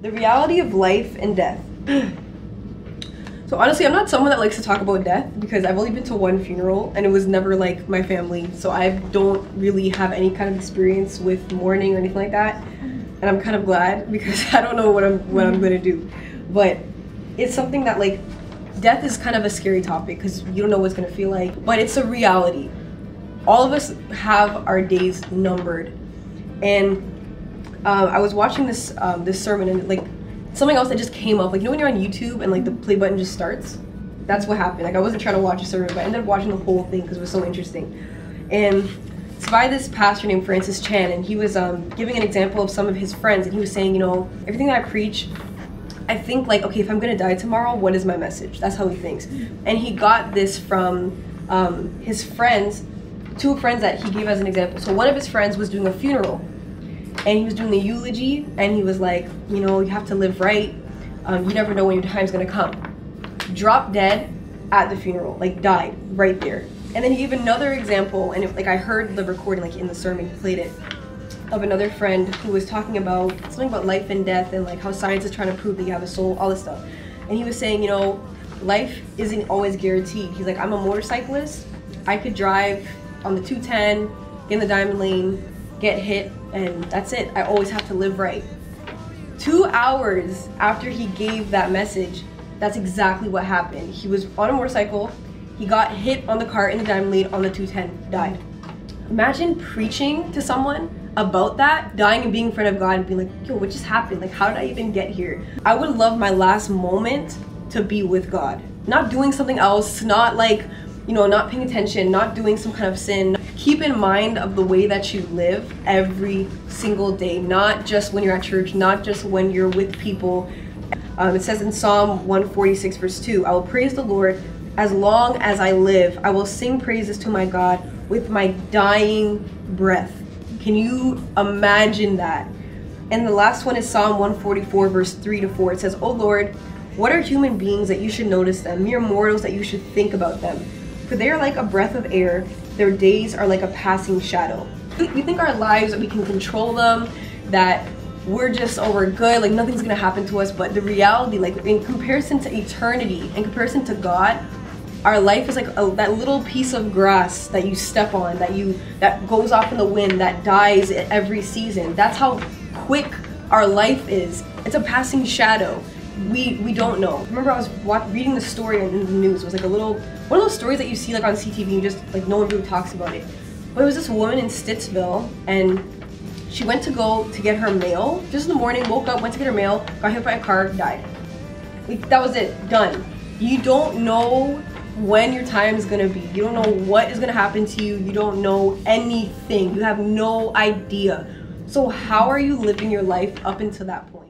The reality of life and death. So honestly, I'm not someone that likes to talk about death because I've only been to one funeral and it was never like my family. So I don't really have any kind of experience with mourning or anything like that. And I'm kind of glad because I don't know what I'm gonna do. But it's something that, like, death is kind of a scary topic because you don't know what it's gonna feel like, but it's a reality. All of us have our days numbered. And I was watching this this sermon, and like something else that just came up, like, you know when you're on YouTube and like the play button just starts? That's what happened. Like, I wasn't trying to watch a sermon, but I ended up watching the whole thing because it was so interesting. And it's by this pastor named Francis Chan, and he was giving an example of some of his friends, and he was saying, you know, everything that I preach, I think, like, okay, if I'm gonna die tomorrow, what is my message? That's how he thinks. And he got this from his friends, two friends that he gave as an example. So one of his friends was doing a funeral, and he was doing the eulogy, and he was like, you know, you have to live right. You never know when your time's gonna come. Dropped dead at the funeral, like died right there. And then he gave another example, and like I heard the recording, like in the sermon, he played it, of another friend who was talking about something about life and death and like how science is trying to prove that you have a soul, all this stuff. And he was saying, you know, life isn't always guaranteed. He's like, I'm a motorcyclist. I could drive on the 210, get in the diamond lane, get hit, and that's it. I always have to live right. 2 hours after he gave that message, that's exactly what happened. He was on a motorcycle, he got hit on the cart in the diamond lane on the 210, died. Imagine preaching to someone about that, dying and being in front of God and being like, yo, what just happened? Like, how did I even get here? I would love my last moment to be with God. Not doing something else, not like, you know, not paying attention, not doing some kind of sin. Keep in mind of the way that you live every single day, not just when you're at church, not just when you're with people. It says in Psalm 146 verse 2, I will praise the Lord as long as I live. I will sing praises to my God with my dying breath. Can you imagine that? And the last one is Psalm 144 verse 3-4. It says, oh Lord, what are human beings that you should notice them, mere mortals that you should think about them? For they are like a breath of air, their days are like a passing shadow. We think our lives, that we can control them, that we're just, oh, we're good, like nothing's gonna happen to us. But the reality, like in comparison to eternity, in comparison to God, our life is like that little piece of grass that you step on, that goes off in the wind, that dies every season. That's how quick our life is. It's a passing shadow. We don't know. Remember, I was reading the story in the news. It was like one of those stories that you see like on CTV, you just, like, no one really talks about it. But it was this woman in Stittsville, and she went to go to get her mail just in the morning, woke up, went to get her mail, got hit by a car, died. Like, that was it, done. You don't know when your time is gonna be. You don't know what is gonna happen to you. You don't know anything. You have no idea. So how are you living your life up until that point?